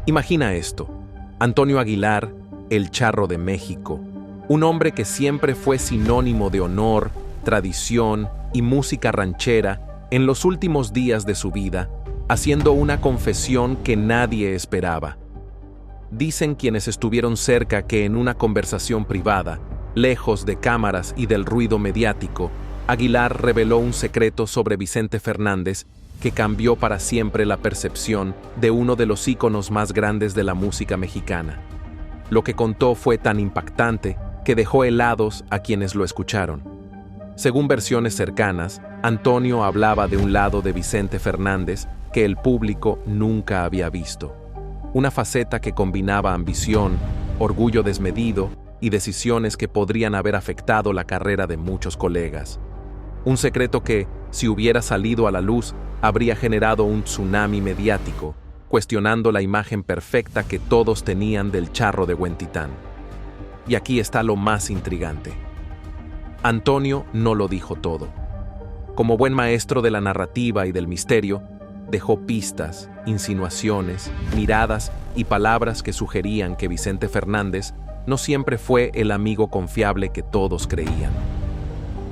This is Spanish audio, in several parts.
Imagina esto: Antonio Aguilar, el Charro de México, un hombre que siempre fue sinónimo de honor, tradición y música ranchera, en los últimos días de su vida, haciendo una confesión que nadie esperaba. Dicen quienes estuvieron cerca que en una conversación privada, lejos de cámaras y del ruido mediático, Aguilar reveló un secreto sobre Vicente Fernández que cambió para siempre la percepción de uno de los íconos más grandes de la música mexicana. Lo que contó fue tan impactante que dejó helados a quienes lo escucharon. Según versiones cercanas, Antonio hablaba de un lado de Vicente Fernández que el público nunca había visto. Una faceta que combinaba ambición, orgullo desmedido y decisiones que podrían haber afectado la carrera de muchos colegas. Un secreto que, si hubiera salido a la luz, habría generado un tsunami mediático, cuestionando la imagen perfecta que todos tenían del Charro de Huentitán. Y aquí está lo más intrigante. Antonio no lo dijo todo. Como buen maestro de la narrativa y del misterio, dejó pistas, insinuaciones, miradas y palabras que sugerían que Vicente Fernández no siempre fue el amigo confiable que todos creían.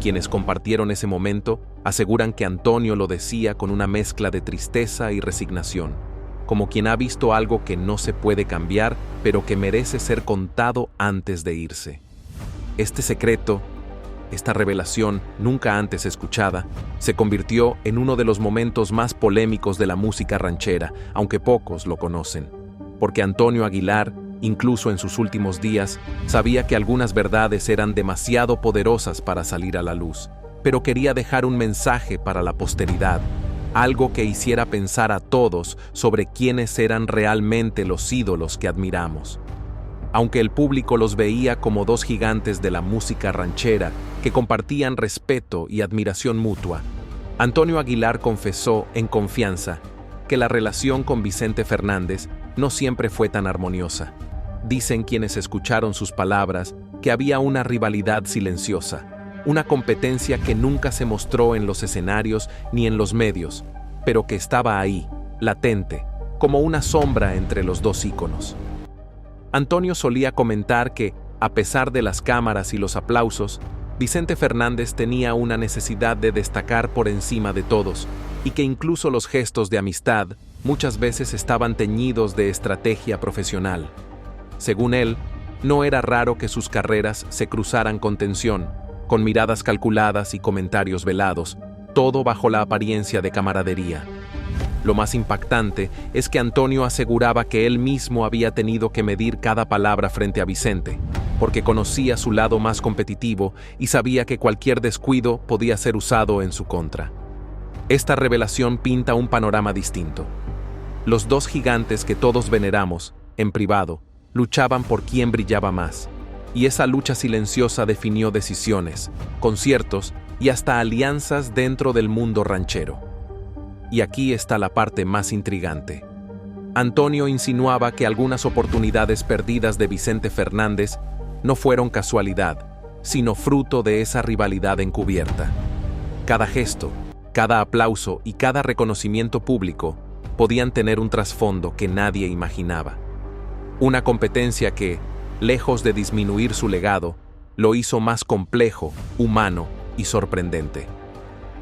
Quienes compartieron ese momento aseguran que Antonio lo decía con una mezcla de tristeza y resignación, como quien ha visto algo que no se puede cambiar, pero que merece ser contado antes de irse. Este secreto, esta revelación nunca antes escuchada, se convirtió en uno de los momentos más polémicos de la música ranchera, aunque pocos lo conocen, porque Antonio Aguilar, incluso en sus últimos días, sabía que algunas verdades eran demasiado poderosas para salir a la luz, pero quería dejar un mensaje para la posteridad, algo que hiciera pensar a todos sobre quiénes eran realmente los ídolos que admiramos. Aunque el público los veía como dos gigantes de la música ranchera que compartían respeto y admiración mutua, Antonio Aguilar confesó en confianza que la relación con Vicente Fernández no siempre fue tan armoniosa. Dicen quienes escucharon sus palabras que había una rivalidad silenciosa, una competencia que nunca se mostró en los escenarios ni en los medios, pero que estaba ahí, latente, como una sombra entre los dos íconos. Antonio solía comentar que, a pesar de las cámaras y los aplausos, Vicente Fernández tenía una necesidad de destacar por encima de todos, y que incluso los gestos de amistad muchas veces estaban teñidos de estrategia profesional. Según él, no era raro que sus carreras se cruzaran con tensión, con miradas calculadas y comentarios velados, todo bajo la apariencia de camaradería. Lo más impactante es que Antonio aseguraba que él mismo había tenido que medir cada palabra frente a Vicente, porque conocía su lado más competitivo y sabía que cualquier descuido podía ser usado en su contra. Esta revelación pinta un panorama distinto. Los dos gigantes que todos veneramos, en privado, luchaban por quién brillaba más, y esa lucha silenciosa definió decisiones, conciertos y hasta alianzas dentro del mundo ranchero. Y aquí está la parte más intrigante. Antonio insinuaba que algunas oportunidades perdidas de Vicente Fernández no fueron casualidad, sino fruto de esa rivalidad encubierta. Cada gesto, cada aplauso y cada reconocimiento público podían tener un trasfondo que nadie imaginaba. Una competencia que, lejos de disminuir su legado, lo hizo más complejo, humano y sorprendente.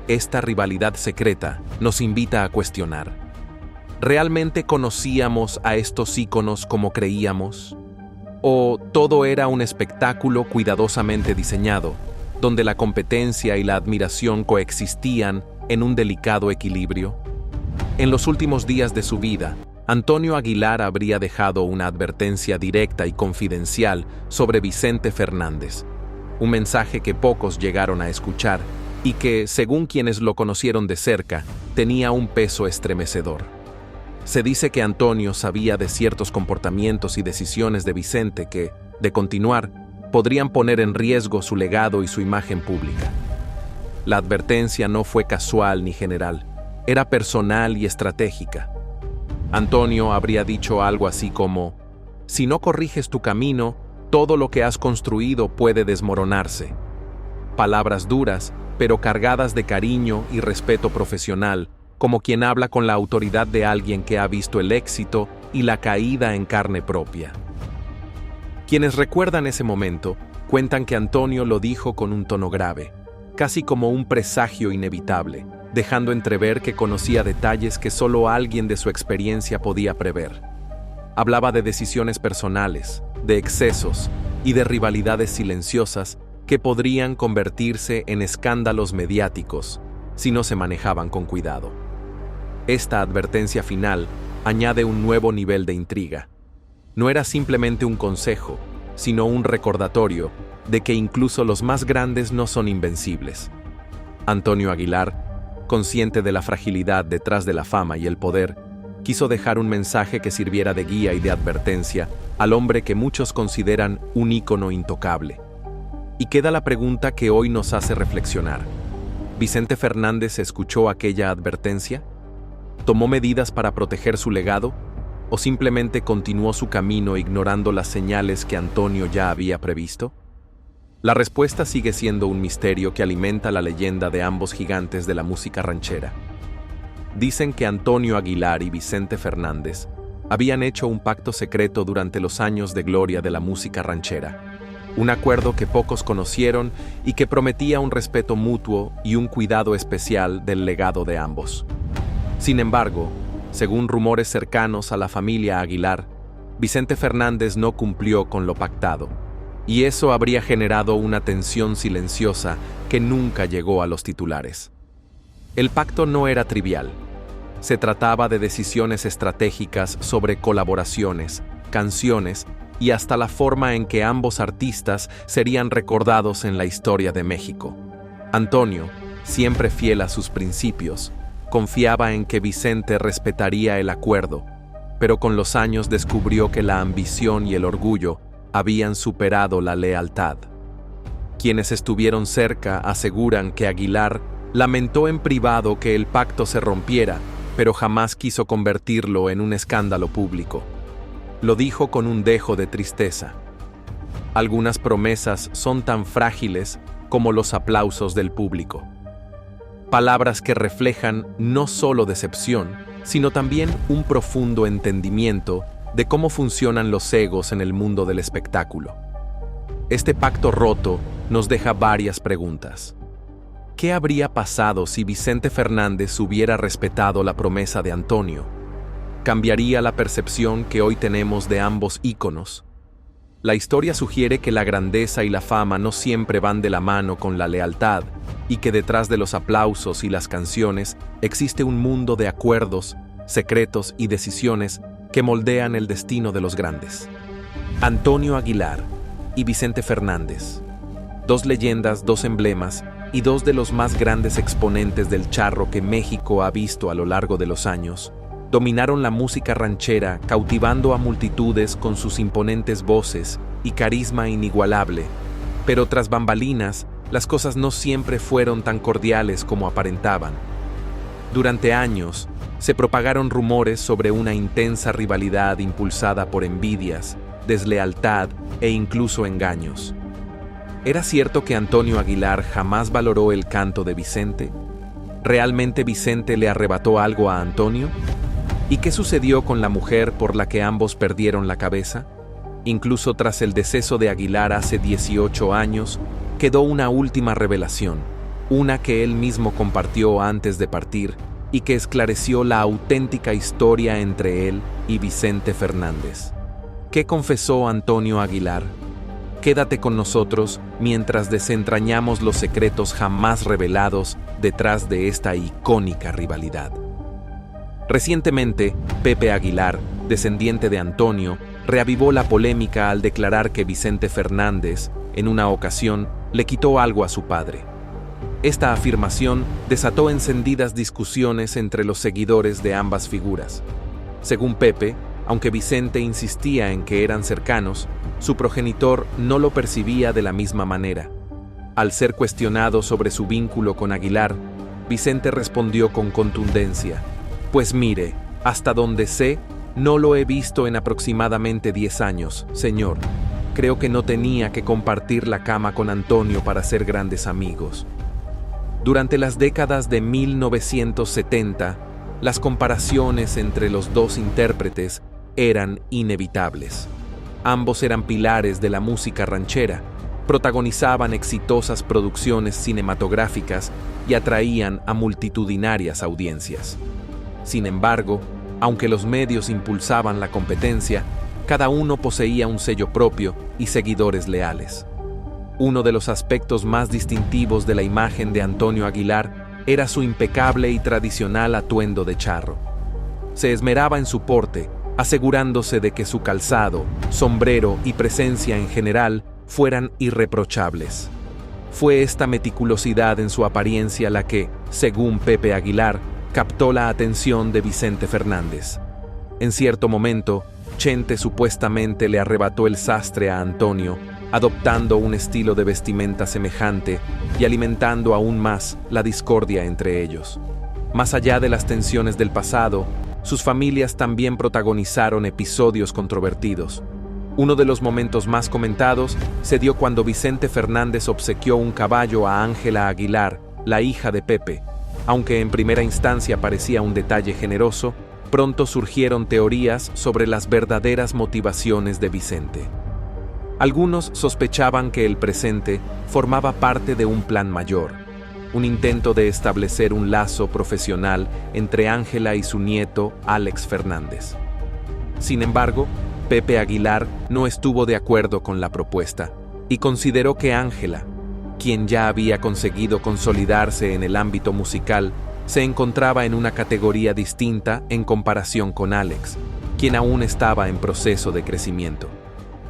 Esta rivalidad secreta nos invita a cuestionar: ¿realmente conocíamos a estos íconos como creíamos? ¿O todo era un espectáculo cuidadosamente diseñado, donde la competencia y la admiración coexistían en un delicado equilibrio? En los últimos días de su vida, Antonio Aguilar habría dejado una advertencia directa y confidencial sobre Vicente Fernández, un mensaje que pocos llegaron a escuchar y que, según quienes lo conocieron de cerca, tenía un peso estremecedor. Se dice que Antonio sabía de ciertos comportamientos y decisiones de Vicente que, de continuar, podrían poner en riesgo su legado y su imagen pública. La advertencia no fue casual ni general, era personal y estratégica. Antonio habría dicho algo así como: si no corriges tu camino, todo lo que has construido puede desmoronarse. Palabras duras, pero cargadas de cariño y respeto profesional, como quien habla con la autoridad de alguien que ha visto el éxito y la caída en carne propia. Quienes recuerdan ese momento cuentan que Antonio lo dijo con un tono grave, casi como un presagio inevitable, dejando entrever que conocía detalles que solo alguien de su experiencia podía prever. Hablaba de decisiones personales, de excesos y de rivalidades silenciosas que podrían convertirse en escándalos mediáticos si no se manejaban con cuidado. Esta advertencia final añade un nuevo nivel de intriga. No era simplemente un consejo, sino un recordatorio de que incluso los más grandes no son invencibles. Antonio Aguilar, consciente de la fragilidad detrás de la fama y el poder, quiso dejar un mensaje que sirviera de guía y de advertencia al hombre que muchos consideran un ícono intocable. Y queda la pregunta que hoy nos hace reflexionar. ¿Vicente Fernández escuchó aquella advertencia? ¿Tomó medidas para proteger su legado? ¿O simplemente continuó su camino ignorando las señales que Antonio ya había previsto? La respuesta sigue siendo un misterio que alimenta la leyenda de ambos gigantes de la música ranchera. Dicen que Antonio Aguilar y Vicente Fernández habían hecho un pacto secreto durante los años de gloria de la música ranchera. Un acuerdo que pocos conocieron y que prometía un respeto mutuo y un cuidado especial del legado de ambos. Sin embargo, según rumores cercanos a la familia Aguilar, Vicente Fernández no cumplió con lo pactado, y eso habría generado una tensión silenciosa que nunca llegó a los titulares. El pacto no era trivial. Se trataba de decisiones estratégicas sobre colaboraciones, canciones y hasta la forma en que ambos artistas serían recordados en la historia de México. Antonio, siempre fiel a sus principios, confiaba en que Vicente respetaría el acuerdo, pero con los años descubrió que la ambición y el orgullo habían superado la lealtad. Quienes estuvieron cerca aseguran que Aguilar lamentó en privado que el pacto se rompiera, pero jamás quiso convertirlo en un escándalo público. Lo dijo con un dejo de tristeza. Algunas promesas son tan frágiles como los aplausos del público. Palabras que reflejan no solo decepción, sino también un profundo entendimiento de cómo funcionan los egos en el mundo del espectáculo. Este pacto roto nos deja varias preguntas. ¿Qué habría pasado si Vicente Fernández hubiera respetado la promesa de Antonio? ¿Cambiaría la percepción que hoy tenemos de ambos íconos? La historia sugiere que la grandeza y la fama no siempre van de la mano con la lealtad, y que detrás de los aplausos y las canciones existe un mundo de acuerdos, secretos y decisiones que moldean el destino de los grandes. Antonio Aguilar y Vicente Fernández, dos leyendas, dos emblemas y dos de los más grandes exponentes del charro que México ha visto a lo largo de los años, dominaron la música ranchera, cautivando a multitudes con sus imponentes voces y carisma inigualable. Pero tras bambalinas, las cosas no siempre fueron tan cordiales como aparentaban. Durante años, se propagaron rumores sobre una intensa rivalidad impulsada por envidias, deslealtad e incluso engaños. ¿Era cierto que Antonio Aguilar jamás valoró el canto de Vicente? ¿Realmente Vicente le arrebató algo a Antonio? ¿Y qué sucedió con la mujer por la que ambos perdieron la cabeza? Incluso tras el deceso de Aguilar hace 18 años, quedó una última revelación, una que él mismo compartió antes de partir y que esclareció la auténtica historia entre él y Vicente Fernández. ¿Qué confesó Antonio Aguilar? Quédate con nosotros mientras desentrañamos los secretos jamás revelados detrás de esta icónica rivalidad. Recientemente, Pepe Aguilar, descendiente de Antonio, reavivó la polémica al declarar que Vicente Fernández, en una ocasión, le quitó algo a su padre. Esta afirmación desató encendidas discusiones entre los seguidores de ambas figuras. Según Pepe, aunque Vicente insistía en que eran cercanos, su progenitor no lo percibía de la misma manera. Al ser cuestionado sobre su vínculo con Aguilar, Vicente respondió con contundencia: «Pues mire, hasta donde sé, no lo he visto en aproximadamente 10 años, señor. Creo que no tenía que compartir la cama con Antonio para ser grandes amigos». Durante las décadas de 1970, las comparaciones entre los dos intérpretes eran inevitables. Ambos eran pilares de la música ranchera, protagonizaban exitosas producciones cinematográficas y atraían a multitudinarias audiencias. Sin embargo, aunque los medios impulsaban la competencia, cada uno poseía un sello propio y seguidores leales. Uno de los aspectos más distintivos de la imagen de Antonio Aguilar era su impecable y tradicional atuendo de charro. Se esmeraba en su porte, asegurándose de que su calzado, sombrero y presencia en general fueran irreprochables. Fue esta meticulosidad en su apariencia la que, según Pepe Aguilar, captó la atención de Vicente Fernández. En cierto momento, Chente supuestamente le arrebató el sastre a Antonio, adoptando un estilo de vestimenta semejante y alimentando aún más la discordia entre ellos. Más allá de las tensiones del pasado, sus familias también protagonizaron episodios controvertidos. Uno de los momentos más comentados se dio cuando Vicente Fernández obsequió un caballo a Ángela Aguilar, la hija de Pepe. Aunque en primera instancia parecía un detalle generoso, pronto surgieron teorías sobre las verdaderas motivaciones de Vicente. Algunos sospechaban que el presente formaba parte de un plan mayor, un intento de establecer un lazo profesional entre Ángela y su nieto, Alex Fernández. Sin embargo, Pepe Aguilar no estuvo de acuerdo con la propuesta y consideró que Ángela, quien ya había conseguido consolidarse en el ámbito musical, se encontraba en una categoría distinta en comparación con Alex, quien aún estaba en proceso de crecimiento.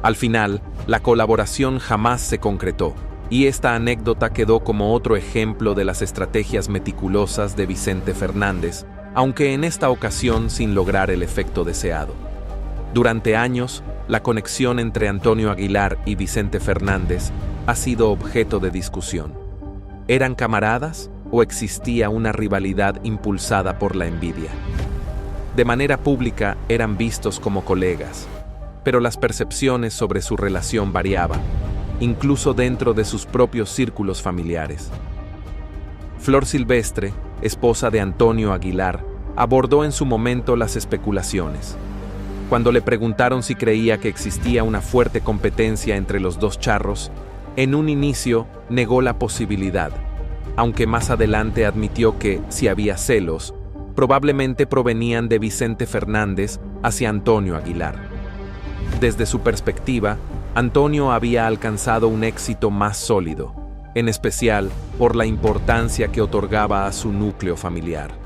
Al final, la colaboración jamás se concretó, y esta anécdota quedó como otro ejemplo de las estrategias meticulosas de Vicente Fernández, aunque en esta ocasión sin lograr el efecto deseado. Durante años, la conexión entre Antonio Aguilar y Vicente Fernández ha sido objeto de discusión. ¿Eran camaradas o existía una rivalidad impulsada por la envidia? De manera pública eran vistos como colegas, pero las percepciones sobre su relación variaban, incluso dentro de sus propios círculos familiares. Flor Silvestre, esposa de Antonio Aguilar, abordó en su momento las especulaciones. Cuando le preguntaron si creía que existía una fuerte competencia entre los dos charros, en un inicio negó la posibilidad, aunque más adelante admitió que, si había celos, probablemente provenían de Vicente Fernández hacia Antonio Aguilar. Desde su perspectiva, Antonio había alcanzado un éxito más sólido, en especial por la importancia que otorgaba a su núcleo familiar.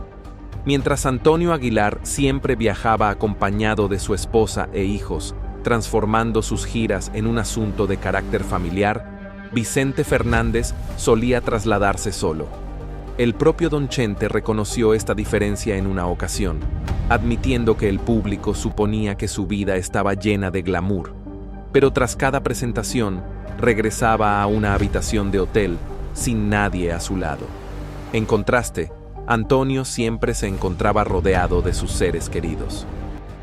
Mientras Antonio Aguilar siempre viajaba acompañado de su esposa e hijos, transformando sus giras en un asunto de carácter familiar, Vicente Fernández solía trasladarse solo. El propio Don Chente reconoció esta diferencia en una ocasión, admitiendo que el público suponía que su vida estaba llena de glamour, pero tras cada presentación regresaba a una habitación de hotel sin nadie a su lado. En contraste, Antonio siempre se encontraba rodeado de sus seres queridos.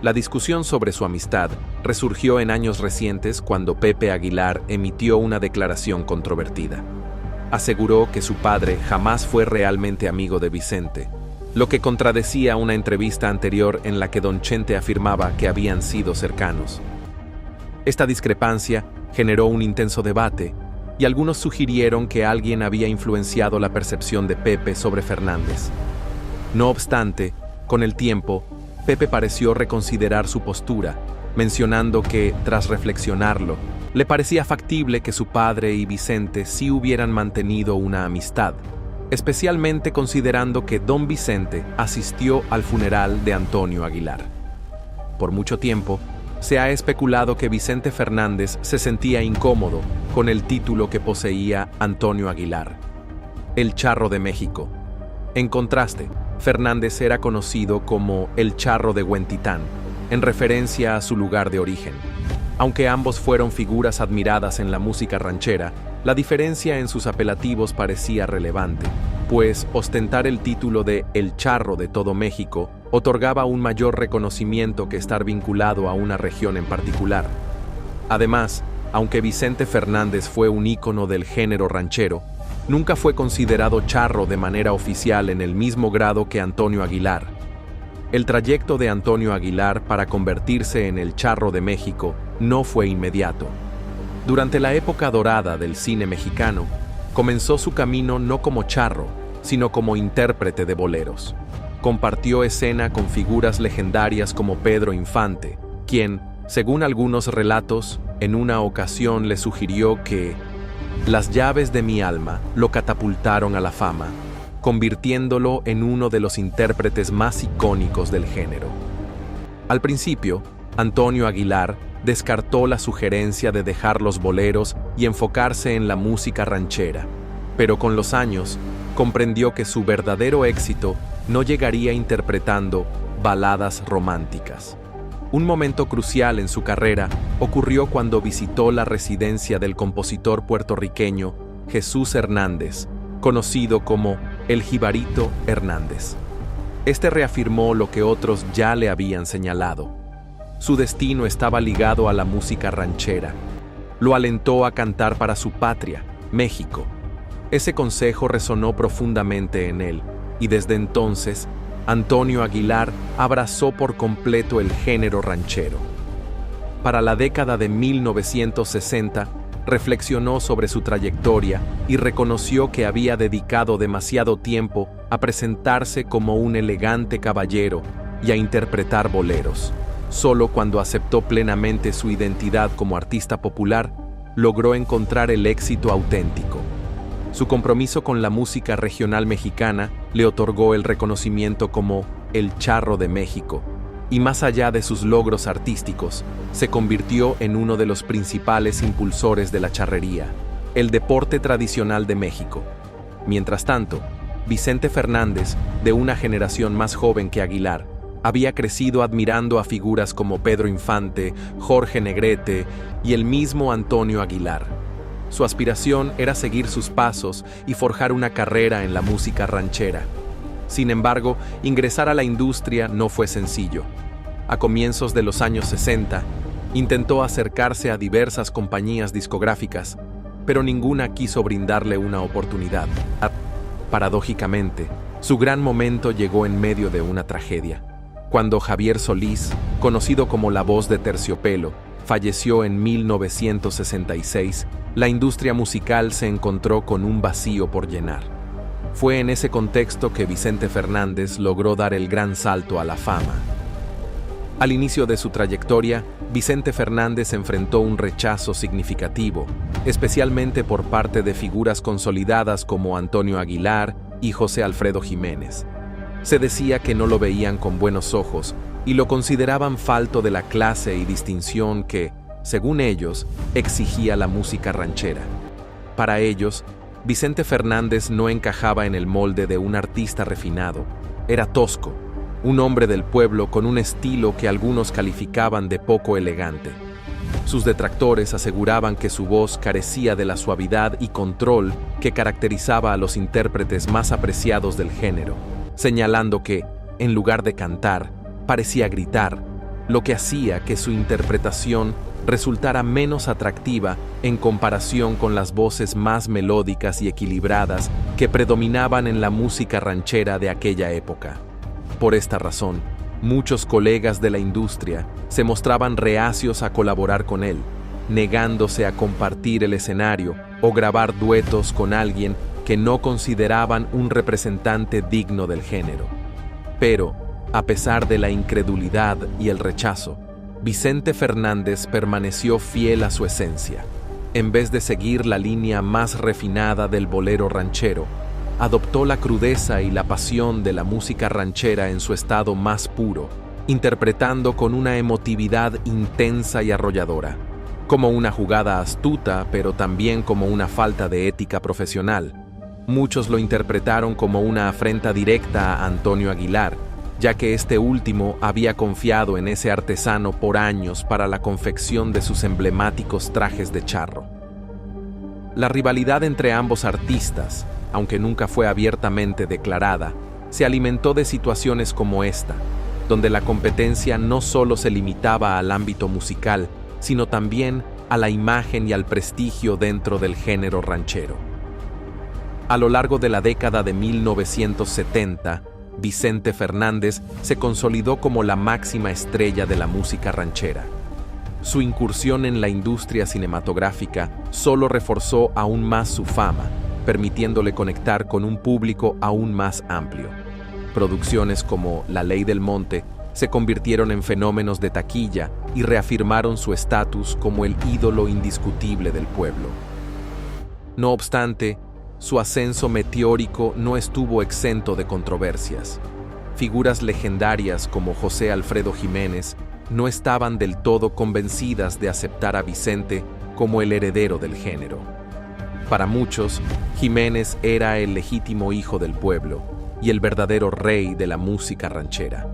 La discusión sobre su amistad resurgió en años recientes cuando Pepe Aguilar emitió una declaración controvertida. Aseguró que su padre jamás fue realmente amigo de Vicente, lo que contradecía una entrevista anterior en la que Don Chente afirmaba que habían sido cercanos. Esta discrepancia generó un intenso debate, y algunos sugirieron que alguien había influenciado la percepción de Pepe sobre Fernández. No obstante, con el tiempo, Pepe pareció reconsiderar su postura, mencionando que, tras reflexionarlo, le parecía factible que su padre y Vicente sí hubieran mantenido una amistad, especialmente considerando que Don Vicente asistió al funeral de Antonio Aguilar. Por mucho tiempo, se ha especulado que Vicente Fernández se sentía incómodo con el título que poseía Antonio Aguilar, el Charro de México. En contraste, Fernández era conocido como el Charro de Huentitán, en referencia a su lugar de origen. Aunque ambos fueron figuras admiradas en la música ranchera, la diferencia en sus apelativos parecía relevante, pues ostentar el título de El Charro de todo México otorgaba un mayor reconocimiento que estar vinculado a una región en particular. Además, aunque Vicente Fernández fue un ícono del género ranchero, nunca fue considerado charro de manera oficial en el mismo grado que Antonio Aguilar. El trayecto de Antonio Aguilar para convertirse en el Charro de México no fue inmediato. Durante la época dorada del cine mexicano, comenzó su camino no como charro, sino como intérprete de boleros. Compartió escena con figuras legendarias como Pedro Infante, quien, según algunos relatos, en una ocasión le sugirió que las llaves de mi alma lo catapultaron a la fama, convirtiéndolo en uno de los intérpretes más icónicos del género. Al principio, Antonio Aguilar descartó la sugerencia de dejar los boleros y enfocarse en la música ranchera, pero con los años comprendió que su verdadero éxito no llegaría interpretando baladas románticas. Un momento crucial en su carrera ocurrió cuando visitó la residencia del compositor puertorriqueño Jesús Hernández, conocido como el Jibarito Hernández. Este reafirmó lo que otros ya le habían señalado. Su destino estaba ligado a la música ranchera. Lo alentó a cantar para su patria, México. Ese consejo resonó profundamente en él, y desde entonces, Antonio Aguilar abrazó por completo el género ranchero. Para la década de 1960, reflexionó sobre su trayectoria y reconoció que había dedicado demasiado tiempo a presentarse como un elegante caballero y a interpretar boleros. Solo cuando aceptó plenamente su identidad como artista popular, logró encontrar el éxito auténtico. Su compromiso con la música regional mexicana le otorgó el reconocimiento como el Charro de México, y más allá de sus logros artísticos, se convirtió en uno de los principales impulsores de la charrería, el deporte tradicional de México. Mientras tanto, Vicente Fernández, de una generación más joven que Aguilar, había crecido admirando a figuras como Pedro Infante, Jorge Negrete y el mismo Antonio Aguilar. Su aspiración era seguir sus pasos y forjar una carrera en la música ranchera. Sin embargo, ingresar a la industria no fue sencillo. A comienzos de los años 60, intentó acercarse a diversas compañías discográficas, pero ninguna quiso brindarle una oportunidad. Paradójicamente, su gran momento llegó en medio de una tragedia. Cuando Javier Solís, conocido como la Voz de Terciopelo, falleció en 1966, la industria musical se encontró con un vacío por llenar. Fue en ese contexto que Vicente Fernández logró dar el gran salto a la fama. Al inicio de su trayectoria, Vicente Fernández enfrentó un rechazo significativo, especialmente por parte de figuras consolidadas como Antonio Aguilar y José Alfredo Jiménez. Se decía que no lo veían con buenos ojos y lo consideraban falto de la clase y distinción que, según ellos, exigía la música ranchera. Para ellos, Vicente Fernández no encajaba en el molde de un artista refinado. Era tosco, un hombre del pueblo con un estilo que algunos calificaban de poco elegante. Sus detractores aseguraban que su voz carecía de la suavidad y control que caracterizaba a los intérpretes más apreciados del género, señalando que, en lugar de cantar, parecía gritar, lo que hacía que su interpretación resultara menos atractiva en comparación con las voces más melódicas y equilibradas que predominaban en la música ranchera de aquella época. Por esta razón, muchos colegas de la industria se mostraban reacios a colaborar con él, negándose a compartir el escenario o grabar duetos con alguien que no consideraban un representante digno del género. Pero, a pesar de la incredulidad y el rechazo, Vicente Fernández permaneció fiel a su esencia. En vez de seguir la línea más refinada del bolero ranchero, adoptó la crudeza y la pasión de la música ranchera en su estado más puro, interpretando con una emotividad intensa y arrolladora, como una jugada astuta, pero también como una falta de ética profesional. Muchos lo interpretaron como una afrenta directa a Antonio Aguilar, ya que este último había confiado en ese artesano por años para la confección de sus emblemáticos trajes de charro. La rivalidad entre ambos artistas, aunque nunca fue abiertamente declarada, se alimentó de situaciones como esta, donde la competencia no solo se limitaba al ámbito musical, sino también a la imagen y al prestigio dentro del género ranchero. A lo largo de la década de 1970, Vicente Fernández se consolidó como la máxima estrella de la música ranchera. Su incursión en la industria cinematográfica solo reforzó aún más su fama, permitiéndole conectar con un público aún más amplio. Producciones como La Ley del Monte se convirtieron en fenómenos de taquilla y reafirmaron su estatus como el ídolo indiscutible del pueblo. No obstante, su ascenso meteórico no estuvo exento de controversias. Figuras legendarias como José Alfredo Jiménez no estaban del todo convencidas de aceptar a Vicente como el heredero del género. Para muchos, Jiménez era el legítimo hijo del pueblo y el verdadero rey de la música ranchera.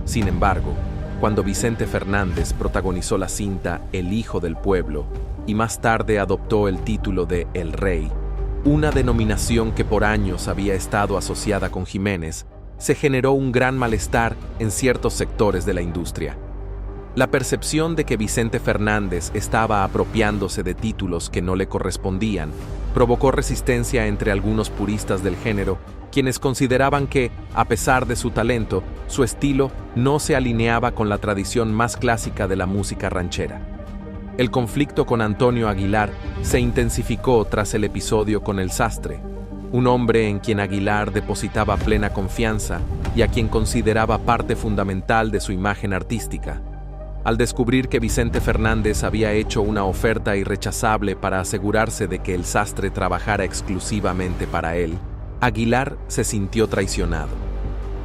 Sin embargo, cuando Vicente Fernández protagonizó la cinta El Hijo del Pueblo y más tarde adoptó el título de El Rey, una denominación que por años había estado asociada con Jiménez, se generó un gran malestar en ciertos sectores de la industria. La percepción de que Vicente Fernández estaba apropiándose de títulos que no le correspondían provocó resistencia entre algunos puristas del género, quienes consideraban que, a pesar de su talento, su estilo no se alineaba con la tradición más clásica de la música ranchera. El conflicto con Antonio Aguilar se intensificó tras el episodio con El Sastre, un hombre en quien Aguilar depositaba plena confianza y a quien consideraba parte fundamental de su imagen artística. Al descubrir que Vicente Fernández había hecho una oferta irrechazable para asegurarse de que El Sastre trabajara exclusivamente para él, Aguilar se sintió traicionado.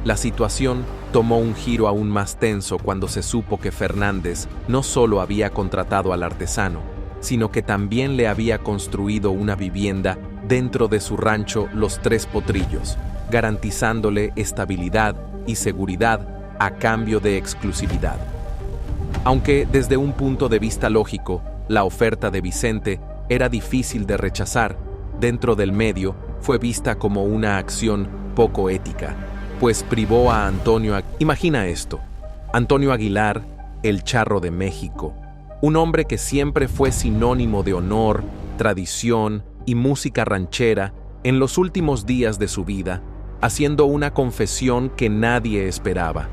La situación tomó un giro aún más tenso cuando se supo que Fernández no solo había contratado al artesano, sino que también le había construido una vivienda dentro de su rancho Los Tres Potrillos, garantizándole estabilidad y seguridad a cambio de exclusividad. Aunque desde un punto de vista lógico, la oferta de Vicente era difícil de rechazar, dentro del medio fue vista como una acción poco ética, pues privó a Antonio. Imagina esto: Antonio Aguilar, el Charro de México, un hombre que siempre fue sinónimo de honor, tradición y música ranchera, en los últimos días de su vida, haciendo una confesión que nadie esperaba.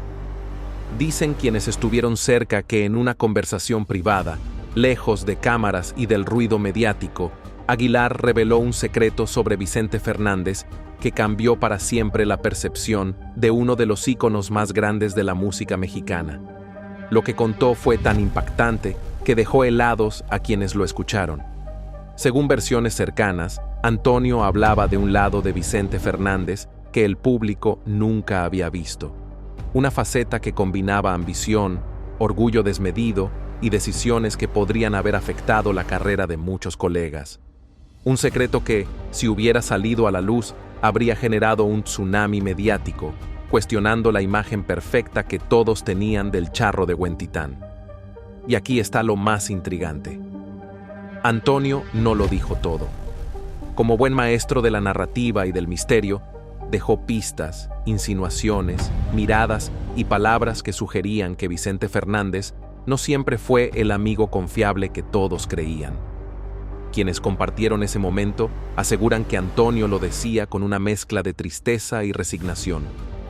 Dicen quienes estuvieron cerca que en una conversación privada, lejos de cámaras y del ruido mediático, Aguilar reveló un secreto sobre Vicente Fernández que cambió para siempre la percepción de uno de los íconos más grandes de la música mexicana. Lo que contó fue tan impactante que dejó helados a quienes lo escucharon. Según versiones cercanas, Antonio hablaba de un lado de Vicente Fernández que el público nunca había visto. Una faceta que combinaba ambición, orgullo desmedido y decisiones que podrían haber afectado la carrera de muchos colegas. Un secreto que, si hubiera salido a la luz, habría generado un tsunami mediático, cuestionando la imagen perfecta que todos tenían del Charro de Huentitán. Y aquí está lo más intrigante. Antonio no lo dijo todo. Como buen maestro de la narrativa y del misterio, dejó pistas, insinuaciones, miradas y palabras que sugerían que Vicente Fernández no siempre fue el amigo confiable que todos creían. Quienes compartieron ese momento aseguran que Antonio lo decía con una mezcla de tristeza y resignación,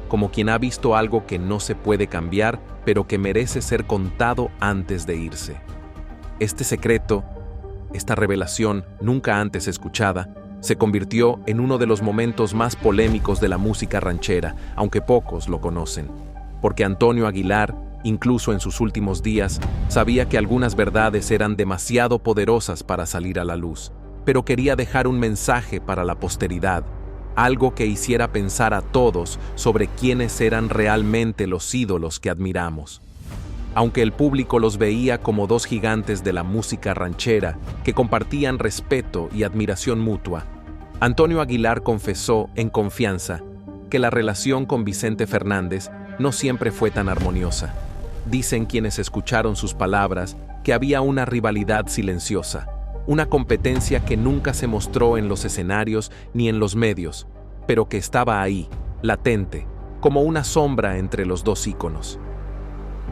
como quien ha visto algo que no se puede cambiar, pero que merece ser contado antes de irse. Este secreto, esta revelación nunca antes escuchada, se convirtió en uno de los momentos más polémicos de la música ranchera, aunque pocos lo conocen, porque Antonio Aguilar, incluso en sus últimos días, sabía que algunas verdades eran demasiado poderosas para salir a la luz, pero quería dejar un mensaje para la posteridad, algo que hiciera pensar a todos sobre quiénes eran realmente los ídolos que admiramos. Aunque el público los veía como dos gigantes de la música ranchera que compartían respeto y admiración mutua, Antonio Aguilar confesó en confianza que la relación con Vicente Fernández no siempre fue tan armoniosa. Dicen quienes escucharon sus palabras que había una rivalidad silenciosa, una competencia que nunca se mostró en los escenarios ni en los medios, pero que estaba ahí, latente, como una sombra entre los dos íconos.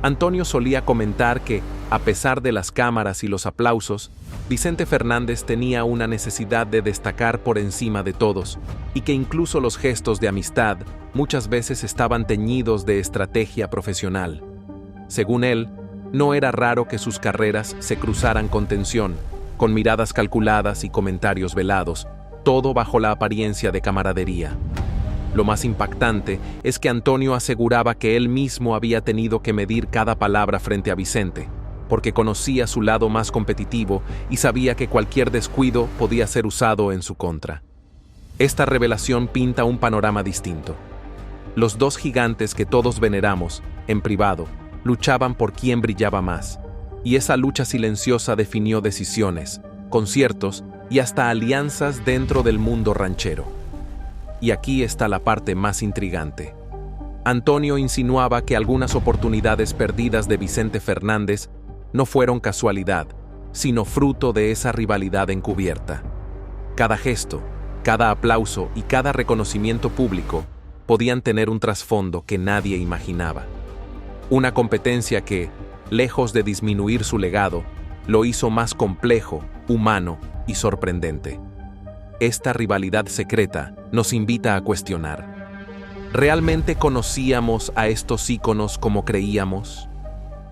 Antonio solía comentar que, a pesar de las cámaras y los aplausos, Vicente Fernández tenía una necesidad de destacar por encima de todos, y que incluso los gestos de amistad muchas veces estaban teñidos de estrategia profesional. Según él, no era raro que sus carreras se cruzaran con tensión, con miradas calculadas y comentarios velados, todo bajo la apariencia de camaradería. Lo más impactante es que Antonio aseguraba que él mismo había tenido que medir cada palabra frente a Vicente, porque conocía su lado más competitivo y sabía que cualquier descuido podía ser usado en su contra. Esta revelación pinta un panorama distinto. Los dos gigantes que todos veneramos, en privado, luchaban por quién brillaba más, y esa lucha silenciosa definió decisiones, conciertos y hasta alianzas dentro del mundo ranchero. Y aquí está la parte más intrigante. Antonio insinuaba que algunas oportunidades perdidas de Vicente Fernández no fueron casualidad, sino fruto de esa rivalidad encubierta. Cada gesto, cada aplauso y cada reconocimiento público podían tener un trasfondo que nadie imaginaba. Una competencia que, lejos de disminuir su legado, lo hizo más complejo, humano y sorprendente. Esta rivalidad secreta nos invita a cuestionar: ¿realmente conocíamos a estos íconos como creíamos?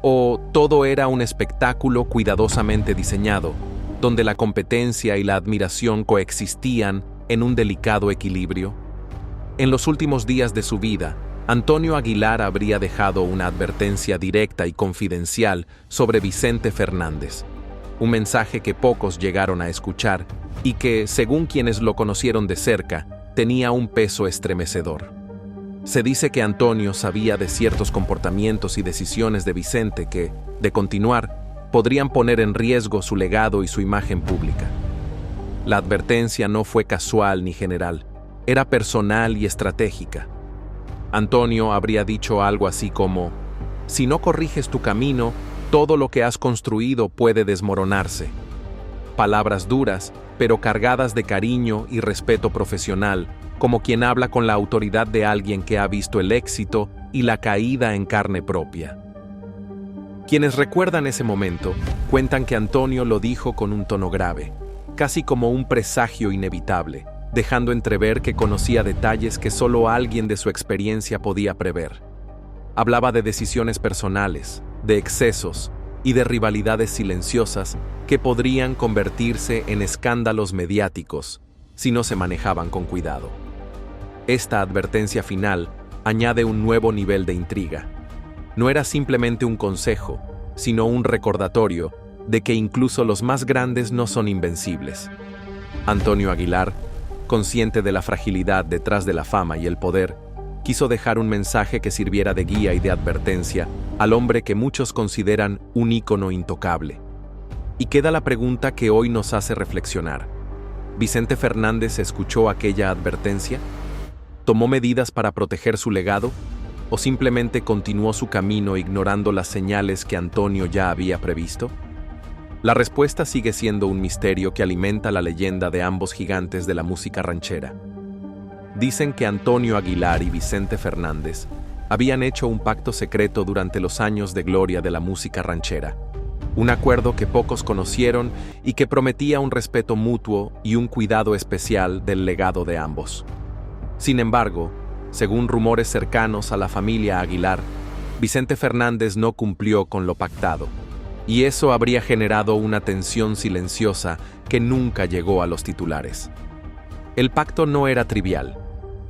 ¿O todo era un espectáculo cuidadosamente diseñado, donde la competencia y la admiración coexistían en un delicado equilibrio? En los últimos días de su vida, Antonio Aguilar habría dejado una advertencia directa y confidencial sobre Vicente Fernández, un mensaje que pocos llegaron a escuchar y que, según quienes lo conocieron de cerca, tenía un peso estremecedor. Se dice que Antonio sabía de ciertos comportamientos y decisiones de Vicente que, de continuar, podrían poner en riesgo su legado y su imagen pública. La advertencia no fue casual ni general, era personal y estratégica. Antonio habría dicho algo así como: si no corriges tu camino, todo lo que has construido puede desmoronarse. Palabras duras, pero cargadas de cariño y respeto profesional, como quien habla con la autoridad de alguien que ha visto el éxito y la caída en carne propia. Quienes recuerdan ese momento cuentan que Antonio lo dijo con un tono grave, casi como un presagio inevitable, dejando entrever que conocía detalles que solo alguien de su experiencia podía prever. Hablaba de decisiones personales, de excesos y de rivalidades silenciosas que podrían convertirse en escándalos mediáticos si no se manejaban con cuidado. Esta advertencia final añade un nuevo nivel de intriga. No era simplemente un consejo, sino un recordatorio de que incluso los más grandes no son invencibles. Antonio Aguilar, consciente de la fragilidad detrás de la fama y el poder, quiso dejar un mensaje que sirviera de guía y de advertencia al hombre que muchos consideran un ícono intocable. Y queda la pregunta que hoy nos hace reflexionar: ¿Vicente Fernández escuchó aquella advertencia? ¿Tomó medidas para proteger su legado? ¿O simplemente continuó su camino ignorando las señales que Antonio ya había previsto? La respuesta sigue siendo un misterio que alimenta la leyenda de ambos gigantes de la música ranchera. Dicen que Antonio Aguilar y Vicente Fernández habían hecho un pacto secreto durante los años de gloria de la música ranchera, un acuerdo que pocos conocieron y que prometía un respeto mutuo y un cuidado especial del legado de ambos. Sin embargo, según rumores cercanos a la familia Aguilar, Vicente Fernández no cumplió con lo pactado, y eso habría generado una tensión silenciosa que nunca llegó a los titulares. El pacto no era trivial.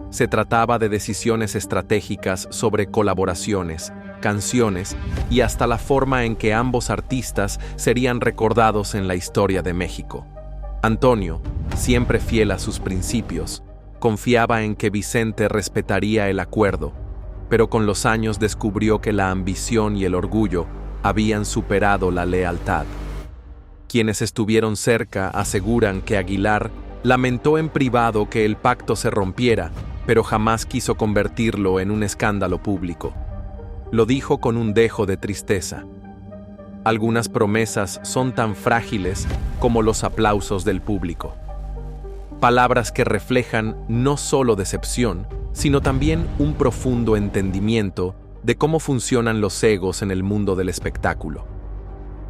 Se trataba de decisiones estratégicas sobre colaboraciones, canciones y hasta la forma en que ambos artistas serían recordados en la historia de México. Antonio, siempre fiel a sus principios, confiaba en que Vicente respetaría el acuerdo, pero con los años descubrió que la ambición y el orgullo habían superado la lealtad. Quienes estuvieron cerca aseguran que Aguilar lamentó en privado que el pacto se rompiera, pero jamás quiso convertirlo en un escándalo público. Lo dijo con un dejo de tristeza: algunas promesas son tan frágiles como los aplausos del público. Palabras que reflejan no solo decepción, sino también un profundo entendimiento de cómo funcionan los egos en el mundo del espectáculo.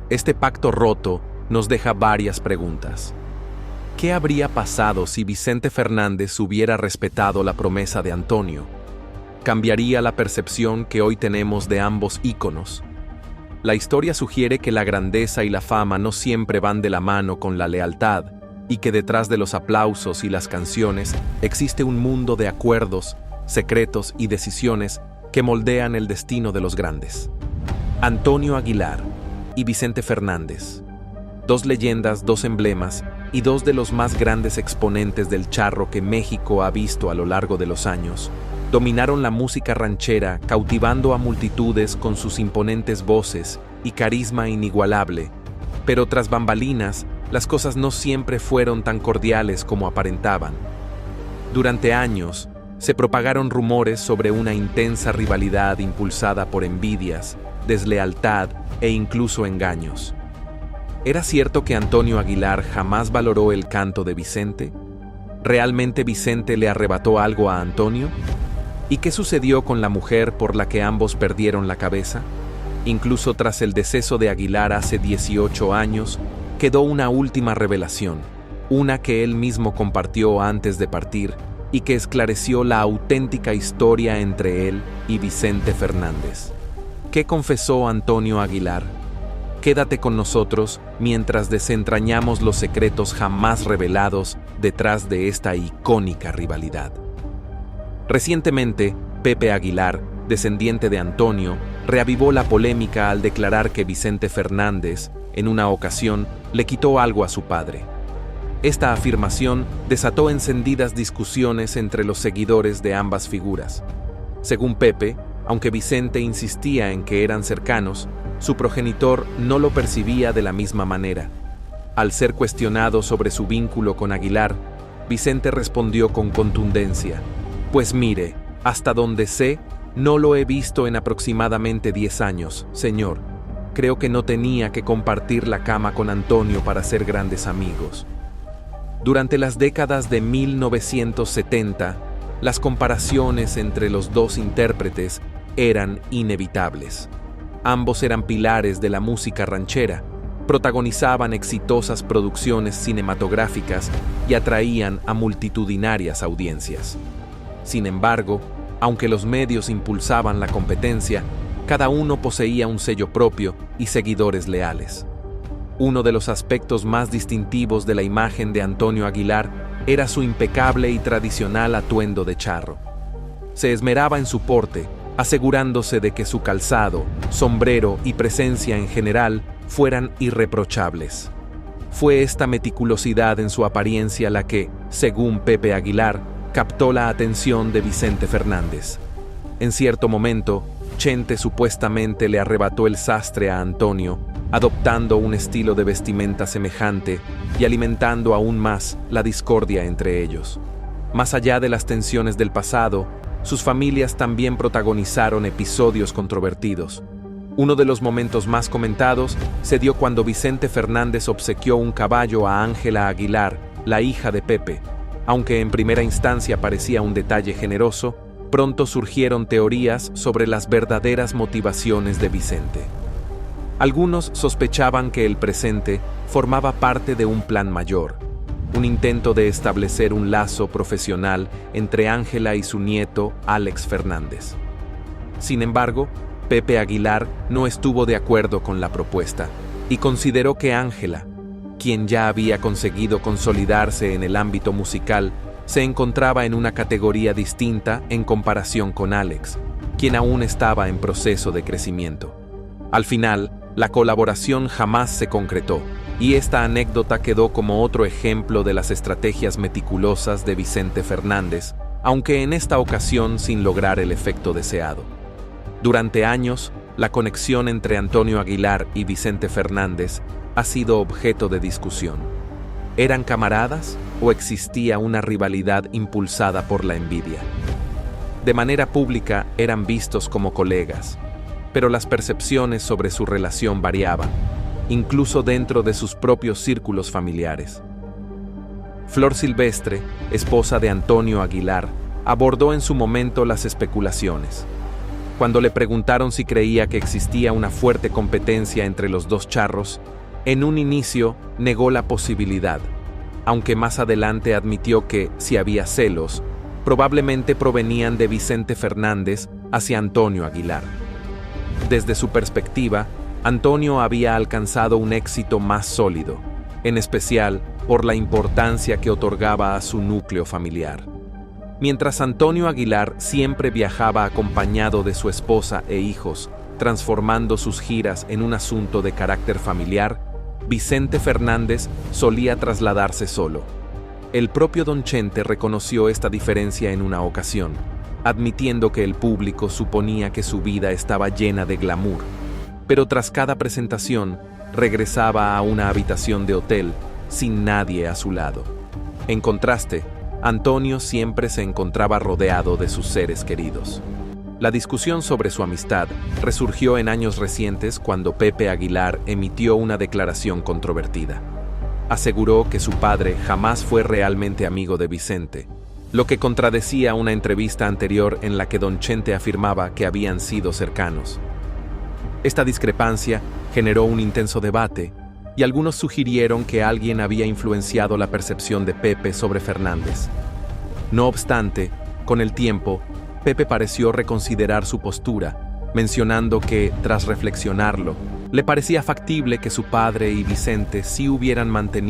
Este pacto roto nos deja varias preguntas. ¿Qué habría pasado si Vicente Fernández hubiera respetado la promesa de Antonio? ¿Cambiaría la percepción que hoy tenemos de ambos íconos? La historia sugiere que la grandeza y la fama no siempre van de la mano con la lealtad, y que detrás de los aplausos y las canciones existe un mundo de acuerdos, secretos y decisiones que moldean el destino de los grandes. Antonio Aguilar y Vicente Fernández, dos leyendas, dos emblemas y dos de los más grandes exponentes del charro que México ha visto a lo largo de los años, dominaron la música ranchera, cautivando a multitudes con sus imponentes voces y carisma inigualable. Pero tras bambalinas, las cosas no siempre fueron tan cordiales como aparentaban. Durante años, se propagaron rumores sobre una intensa rivalidad impulsada por envidias, deslealtad e incluso engaños. ¿Era cierto que Antonio Aguilar jamás valoró el canto de Vicente? ¿Realmente Vicente le arrebató algo a Antonio? ¿Y qué sucedió con la mujer por la que ambos perdieron la cabeza? Incluso tras el deceso de Aguilar hace 18 años, quedó una última revelación, una que él mismo compartió antes de partir y que esclareció la auténtica historia entre él y Vicente Fernández. ¿Qué confesó Antonio Aguilar? Quédate con nosotros mientras desentrañamos los secretos jamás revelados detrás de esta icónica rivalidad. Recientemente, Pepe Aguilar, descendiente de Antonio, reavivó la polémica al declarar que Vicente Fernández, en una ocasión, le quitó algo a su padre. Esta afirmación desató encendidas discusiones entre los seguidores de ambas figuras. Según Pepe, aunque Vicente insistía en que eran cercanos, su progenitor no lo percibía de la misma manera. Al ser cuestionado sobre su vínculo con Aguilar, Vicente respondió con contundencia: «Pues mire, hasta donde sé, no lo he visto en aproximadamente 10 años, señor. Creo que no tenía que compartir la cama con Antonio para ser grandes amigos». Durante las décadas de 1970, las comparaciones entre los dos intérpretes eran inevitables. Ambos eran pilares de la música ranchera, protagonizaban exitosas producciones cinematográficas y atraían a multitudinarias audiencias. Sin embargo, aunque los medios impulsaban la competencia, cada uno poseía un sello propio y seguidores leales. Uno de los aspectos más distintivos de la imagen de Antonio Aguilar era su impecable y tradicional atuendo de charro. Se esmeraba en su porte, asegurándose de que su calzado, sombrero y presencia en general fueran irreprochables. Fue esta meticulosidad en su apariencia la que, según Pepe Aguilar, captó la atención de Vicente Fernández. En cierto momento, Chente supuestamente le arrebató el sastre a Antonio, adoptando un estilo de vestimenta semejante y alimentando aún más la discordia entre ellos. Más allá de las tensiones del pasado, sus familias también protagonizaron episodios controvertidos. Uno de los momentos más comentados se dio cuando Vicente Fernández obsequió un caballo a Ángela Aguilar, la hija de Pepe. Aunque en primera instancia parecía un detalle generoso, pronto surgieron teorías sobre las verdaderas motivaciones de Vicente. Algunos sospechaban que el presente formaba parte de un plan mayor, un intento de establecer un lazo profesional entre Ángela y su nieto, Alex Fernández. Sin embargo, Pepe Aguilar no estuvo de acuerdo con la propuesta y consideró que Ángela, quien ya había conseguido consolidarse en el ámbito musical, se encontraba en una categoría distinta en comparación con Alex, quien aún estaba en proceso de crecimiento. Al final, la colaboración jamás se concretó, y esta anécdota quedó como otro ejemplo de las estrategias meticulosas de Vicente Fernández, aunque en esta ocasión sin lograr el efecto deseado. Durante años, la conexión entre Antonio Aguilar y Vicente Fernández ha sido objeto de discusión. ¿Eran camaradas o existía una rivalidad impulsada por la envidia? De manera pública eran vistos como colegas, pero las percepciones sobre su relación variaban, incluso dentro de sus propios círculos familiares. Flor Silvestre, esposa de Antonio Aguilar, abordó en su momento las especulaciones. Cuando le preguntaron si creía que existía una fuerte competencia entre los dos charros, en un inicio negó la posibilidad, aunque más adelante admitió que, si había celos, probablemente provenían de Vicente Fernández hacia Antonio Aguilar. Desde su perspectiva, Antonio había alcanzado un éxito más sólido, en especial por la importancia que otorgaba a su núcleo familiar. Mientras Antonio Aguilar siempre viajaba acompañado de su esposa e hijos, transformando sus giras en un asunto de carácter familiar, Vicente Fernández solía trasladarse solo. El propio Don Chente reconoció esta diferencia en una ocasión, admitiendo que el público suponía que su vida estaba llena de glamour, pero tras cada presentación regresaba a una habitación de hotel sin nadie a su lado. En contraste, Antonio siempre se encontraba rodeado de sus seres queridos. La discusión sobre su amistad resurgió en años recientes cuando Pepe Aguilar emitió una declaración controvertida. Aseguró que su padre jamás fue realmente amigo de Vicente, lo que contradecía una entrevista anterior en la que Don Chente afirmaba que habían sido cercanos. Esta discrepancia generó un intenso debate, y algunos sugirieron que alguien había influenciado la percepción de Pepe sobre Fernández. No obstante, con el tiempo, Pepe pareció reconsiderar su postura, mencionando que, tras reflexionarlo, le parecía factible que su padre y Vicente sí hubieran mantenido